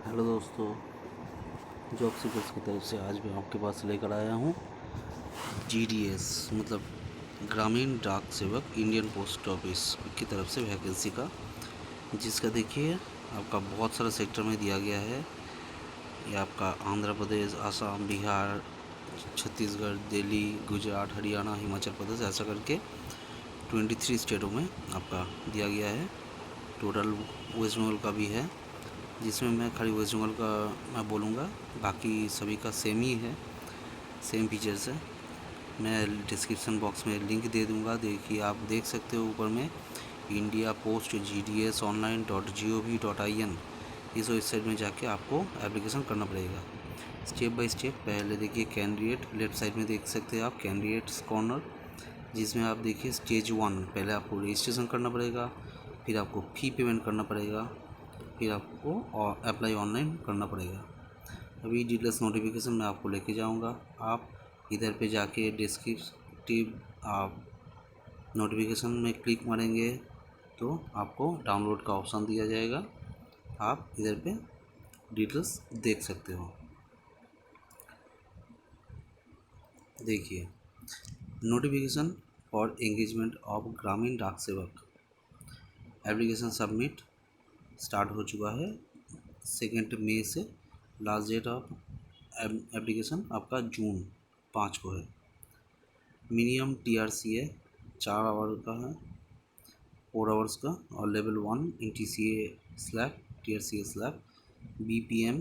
Hello दोस्तों, job seekers की तरफ से आज मैं आपके पास लेकर आया हूँ जीडीएस मतलब ग्रामीण डाक सेवक इंडियन पोस्ट ऑफिस की तरफ से वैकेंसी का, जिसका देखिए आपका बहुत सारा सेक्टर में दिया गया है। ये आपका आंध्र प्रदेश, आसाम, बिहार, छत्तीसगढ़, दिल्ली, गुजरात, हरियाणा, हिमाचल प्रदेश, ऐसा करके 23 स्टेटों में आपका दिया गया है। टोटल वेस्ट बंगाल का भी है, जिसमें मैं खाली वेस्ट बंगाल का मैं बोलूँगा, बाकी सभी का सेम ही है, सेम फीचर्स है। मैं डिस्क्रिप्शन बॉक्स में लिंक दे दूँगा, देखिए आप देख सकते हो ऊपर में इंडिया पोस्ट GDS online.gov.in इस वेबसाइट में जाके आपको एप्लीकेशन करना पड़ेगा स्टेप बाय स्टेप। पहले देखिए कैंडिडेट, लेफ्ट साइड में देख सकते हैं आप कैंडिडेट्स कॉर्नर, जिसमें आप देखिए स्टेज 1 पहले आपको रजिस्ट्रेशन करना पड़ेगा, फिर आपको फ़ी पेमेंट करना पड़ेगा, फिर आपको और अप्लाई ऑनलाइन करना पड़ेगा। अभी डिटेल्स नोटिफिकेशन मैं आपको लेके जाऊंगा। आप इधर पे जाके डिस्क्रिप्टिव आप नोटिफिकेशन में क्लिक मारेंगे तो आपको डाउनलोड का ऑप्शन दिया जाएगा। आप इधर पे डिटेल्स देख सकते हो। देखिए नोटिफिकेशन फॉर एंगेजमेंट ऑफ ग्रामीण डाक सेवक, एप्लीकेशन सबमिट स्टार्ट हो चुका है 2 मई से। लास्ट डेट ऑफ एप्लीकेशन आपका जून 5 को है। मिनिमम TRC है 4 आवर का है, 4 आवर्स का, और लेवल 1 इन TCA slab, TRCA slab. BPM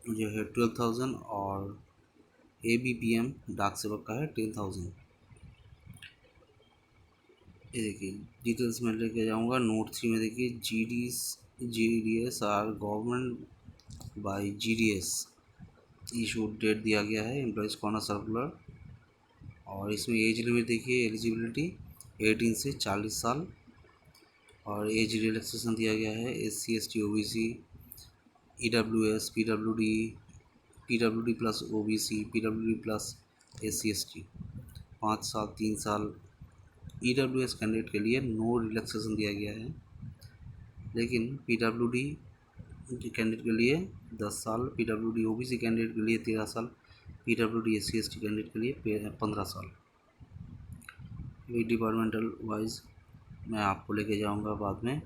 जो है 12,000 और ABPM डाक सेवक का है 10,000। ये देखिए डिटेल्स में लेके जाऊंगा। नोट 3 में देखिए GDS are government by GDS issue date दिया गया है, एम्प्लॉयज़ कॉर्नर सर्कुलर। और इसमें एज लिमिट देखिए, एलिजिबिलिटी 18 से 40 साल, और एज रिलैक्सेशन दिया गया है SC ST OBC EWS PWD plus OBC PWD plus SC ST 5 साल 3 साल। EWS कैंडिडेट के लिए नो रिलैक्सेशन दिया गया है, लेकिन PWD कैंडिडेट के लिए 10 साल, PWD OBC कैंडिडेट के लिए 13 साल, PWD SC ST कैंडिडेट के लिए 15 साल। ये डिपार्टमेंटल वाइज मैं आपको लेके जाऊंगा बाद में।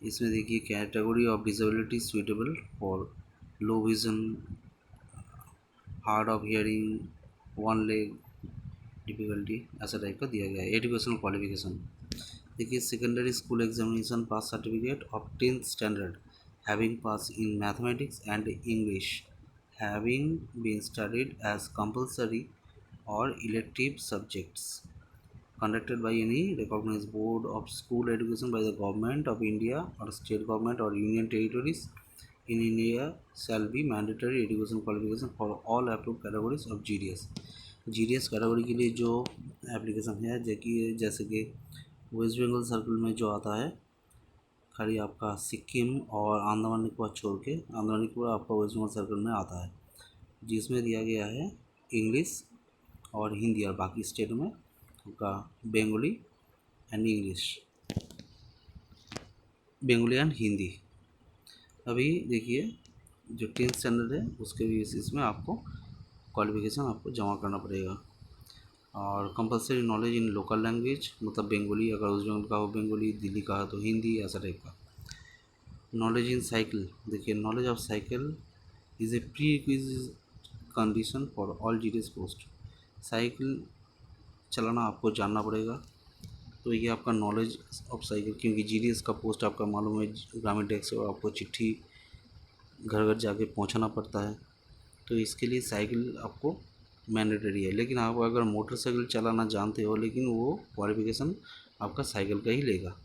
इसमें देखिए category of disability suitable for low vision, hard of hearing, one leg difficulty, ऐसा टाइप का दिया गया है। एजुकेशनल क्वालिफिकेशन देखिए secondary school examination pass certificate of 10th standard having pass in mathematics and English having been studied as compulsory और elective subjects conducted by any recognized board of school education by the government of India or state government or union territories in India shall be mandatory education qualification for all approved categories of GDS। GDS category के लिए जो application है जैसे कि waste Bengal circle में जो आता है, खाली आपका सिक्किम और अंडमान निकोबार छोड़ के, अंडमान निकोबार आपका वेस्ट बंगाल सर्कल में आता है, जिसमें दिया गया है इंग्लिश और हिंदी, और बाकी स्टेट में का Bengali and English, Bengali and Hindi. अभी देखिए जो 10th स्टैंडर्ड है उसके बेसिस में आपको क्वालिफिकेशन आपको जमा करना पड़ेगा। और compulsory knowledge in local language, मतलब बंगाली अगर उस जगह का हो बंगाली, दिल्ली का है तो हिंदी, ऐसा टाइप का। नॉलेज इन साइकिल देखिए, knowledge of cycle is a pre requisite condition for all GDS post. Cycle चलाना आपको जानना पड़ेगा, तो ये आपका नॉलेज ऑफ साइकिल, क्योंकि GDS का पोस्ट आपका मालूम है ग्रामीण टैक्स और आपको चिट्ठी घर घर जाके पहुंचाना पड़ता है, तो इसके लिए साइकिल आपको मैंडेटरी है। लेकिन आप अगर मोटरसाइकिल चलाना जानते हो, लेकिन वो क्वालिफिकेशन आपका साइकिल का ही लेगा।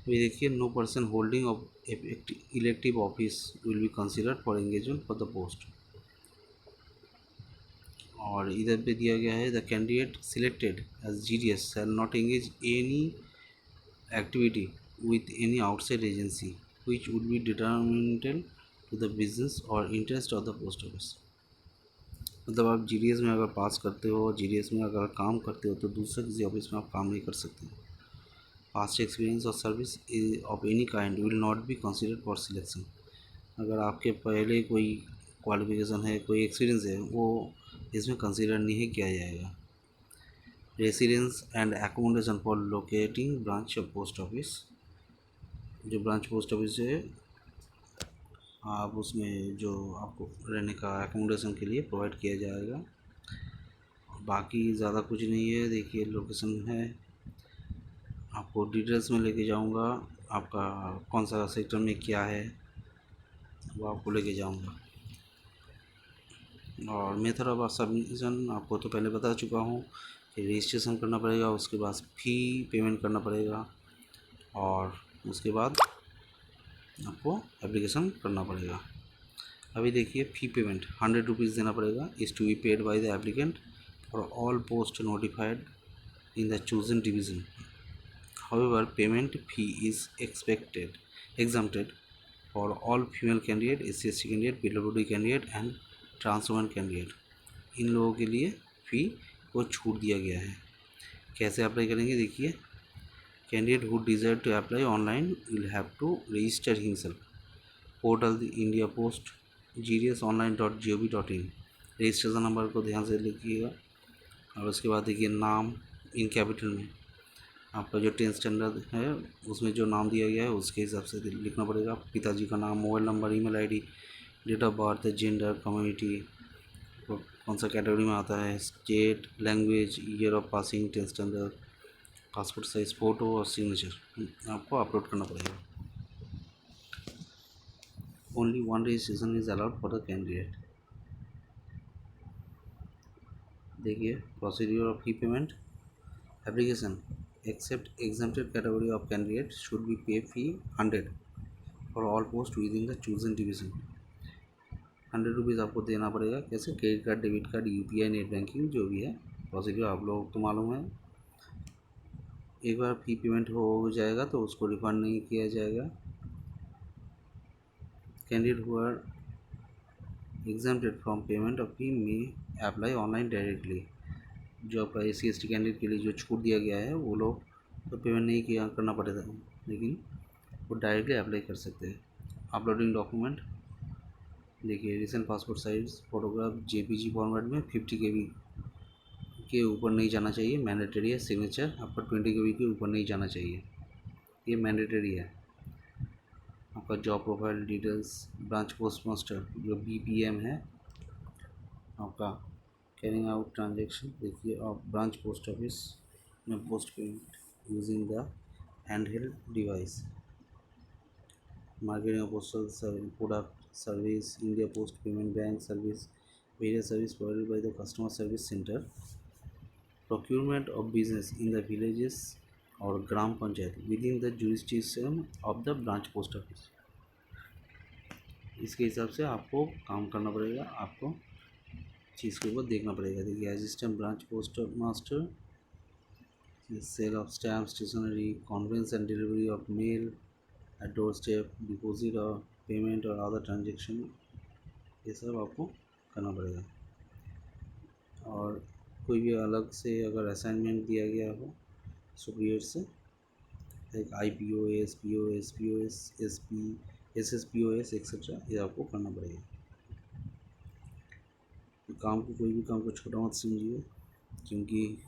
ये देखिए no person holding of elective office will be considered for engagement for the post. और इधर पे दिया गया है the candidate selected as GDS shall not engage any activity with any outside agency which would be detrimental to the business और interest of the post office. मतलब आप GDS में अगर पास करते हो, GDS में अगर काम करते हो, तो दूसरे किसी ऑफिस में आप काम नहीं कर सकते। पास्ट एक्सपीरियंस और service of any kind will not be considered for selection. अगर आपके पहले कोई क्वालिफिकेशन है, कोई एक्सपीरियंस है, वो इसमें कंसिडर नहीं किया जाएगा। Residence and accommodation for locating branch of post office, जो ब्रांच पोस्ट ऑफिस है आप उसमें जो आपको रहने का एकोमोडेशन के लिए प्रोवाइड किया जाएगा। बाकी ज़्यादा कुछ नहीं है। देखिए लोकेशन है, आपको डिटेल्स में लेके जाऊंगा, आपका कौन सा सेक्टर में क्या है वो आपको लेके जाऊंगा। और मेथड ऑफ सबमिशन आपको तो पहले बता चुका हूँ कि रजिस्ट्रेशन करना पड़ेगा, उसके बाद फ़ी पेमेंट करना पड़ेगा और उसके बाद आपको एप्लीकेशन करना पड़ेगा। अभी देखिए फ़ी पेमेंट 100 रुपीज़ देना पड़ेगा, is to be paid by the applicant for all post notified in the chosen division. However, payment fee is exempted for all female candidate, SC/ST candidate, PWD candidate and trans women candidate। इन लोगों के लिए फ़ी को छूट दिया गया है। कैसे apply करेंगे देखिए, candidate who desire to apply online will have to register himself portal India post gds.online.gov.in। रजिस्ट्रेशन नंबर को ध्यान से लिखिएगा और उसके बाद देखिए नाम इन कैपिटल में, आपका जो 10th स्टैंडर्ड है उसमें जो नाम दिया गया है उसके हिसाब से लिखना पड़ेगा। पिताजी का नाम, mobile number, email ID, date of birth, gender, community, कौन सा कैटेगरी में आता है, state, language, year of passing 10th standard, passport size photo और सिग्नेचर आपको अपलोड करना पड़ेगा। Only one registration is allowed for the candidate. देखिए procedure of fee payment application except exempted category of candidate should be pay fee 100 for all post within the chosen division। 100 rupees आपको देना पड़ेगा। कैसे? Credit card, debit card, UPI, net banking जो भी है procedure आप लोग तो मालूम है। एक बार फी पेमेंट हो जाएगा तो उसको रिफंड नहीं किया जाएगा। Candidate who are exempted from payment of fee may apply online directly. जो आपका SC/ST कैंडिडेट के लिए जो छूट दिया गया है वो लोग तो पेमेंट नहीं किया करना पड़ेगा, लेकिन वो डायरेक्टली अप्लाई कर सकते हैं। अपलोडिंग डॉक्यूमेंट देखिए recent passport size photograph JPG format में 50 KB के ऊपर नहीं जाना चाहिए, मैंडेटरी है। सिग्नेचर आपका 20 KB के ऊपर नहीं जाना चाहिए, ये मैंडेटरी है। आपका job profile details, branch post master जो BPM है आपका, कैरिंग आउट ट्रांजेक्शन देखिए और ब्रांच पोस्ट ऑफिस में post payment using the handheld device, marketing of postal product service, India post payment bank service, various service provided by the customer service centre, procurement of business in the villages और gram panchayat with in the jurisdiction of the branch post office. इसके हिसाब से आपको काम करना पड़ेगा, आपको चीज़ के ऊपर देखना पड़ेगा। देखिए assistant branch post master, sale of stamp stationery, conveyance and delivery of mail at door step, deposit और पेमेंट और अदर ट्रांजेक्शन, ये सब आपको करना पड़ेगा। और कोई भी अलग से अगर असाइनमेंट दिया गया हो सुपीरियर से, like IPO, ASPO, SPOS, SP, SSPOS etcetera, ये आपको करना पड़ेगा। काम को, कोई भी काम को छोटा मत समझिए, क्योंकि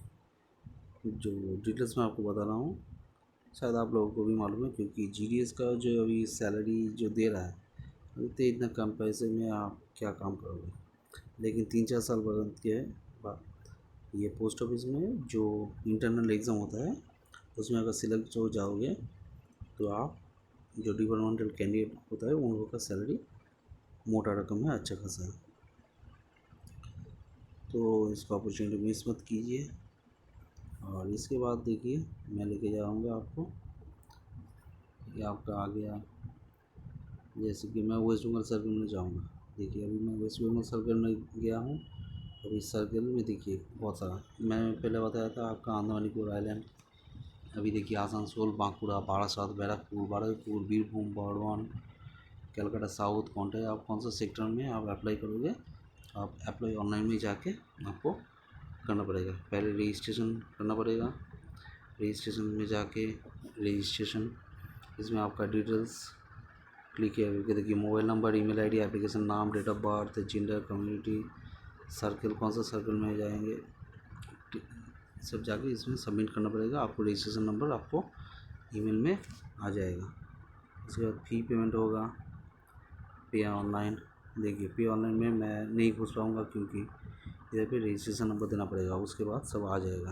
जो डिटेल्स मैं आपको बता रहा हूँ शायद आप लोगों को भी मालूम है, क्योंकि GDS का जो अभी सैलरी जो दे रहा है तो इतना कम पैसे में आप क्या काम करोगे। लेकिन 3-4 साल बाद के बाद ये पोस्ट ऑफिस में जो इंटरनल एग्ज़ाम होता है उसमें अगर सिलेक्ट हो जाओगे तो आप जो डिपार्टमेंटल कैंडिडेट होता है उन लोगों का सैलरी मोटा रकम है, अच्छा खासा है। तो इसको अपॉर्चुनिटी मिस मत कीजिए। और इसके बाद देखिए मैं लेके जाऊँगा आपको, ये आपका आ गया, जैसे कि मैं वेस्ट बंगाल सर्कल में जाऊँगा। देखिए अभी मैं वेस्ट बंगाल सर्कल में गया हूँ। अभी इस सर्कल में देखिए बहुत सारा, मैं पहले बताया था आपका आंदमानीपुर आइलैंड, अभी देखिए आसनसोल, बांकुड़ा, बारासात, बैरकपुर, बारुईपुर, बीरभूम, बर्धमान, कलकत्ता साउथ, कौनटा, आप कौन सा सेक्टर में आप अप्लाई करोगे, आप अप्लाई ऑनलाइन में जाके आपको करना पड़ेगा। पहले रजिस्ट्रेशन करना पड़ेगा, रजिस्ट्रेशन में जाके रजिस्ट्रेशन, इसमें आपका डिटेल्स क्लिक किया करके देखिए mobile number, email ID, application नाम, date of birth, gender, community, circle, कौन सा सर्कल में जाएंगे, सब जाके इसमें सबमिट करना पड़ेगा। आपको रजिस्ट्रेशन नंबर आपको ईमेल में आ जाएगा। उसके बाद फ़ी पेमेंट होगा, पे ऑनलाइन। देखिए पे ऑनलाइन में मैं नहीं घुस पाऊँगा क्योंकि इधर पे रजिस्ट्रेशन नंबर देना पड़ेगा। उसके बाद सब आ जाएगा,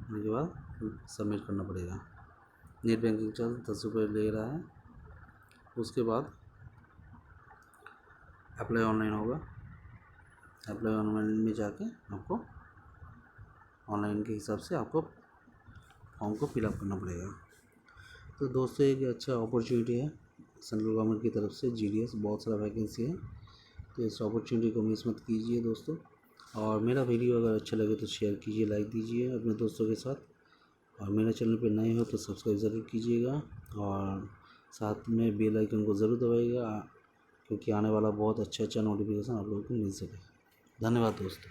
उसके बाद सबमिट करना पड़ेगा। नेट बैंकिंग चार्ज 10 रुपये ले रहा है। उसके बाद अप्लाई ऑनलाइन होगा। अप्लाई ऑनलाइन में जाके आपको ऑनलाइन के हिसाब से आपको फॉर्म को फिलअप करना पड़ेगा। तो दोस्तों एक अच्छा अपॉर्चुनिटी है सेंट्रल गवर्नमेंट की तरफ से, जीडीएस बहुत सारा वैकेंसी है, तो इस अपॉर्चुनिटी को मिस मत कीजिए दोस्तों। और मेरा वीडियो अगर अच्छा लगे तो शेयर कीजिए, लाइक दीजिए अपने दोस्तों के साथ। और मेरे चैनल पर नए हो तो सब्सक्राइब ज़रूर कीजिएगा और साथ में बेल आइकन को ज़रूर दबाइएगा, क्योंकि आने वाला बहुत अच्छा नोटिफिकेशन आप लोगों को मिल सके। धन्यवाद दोस्तों।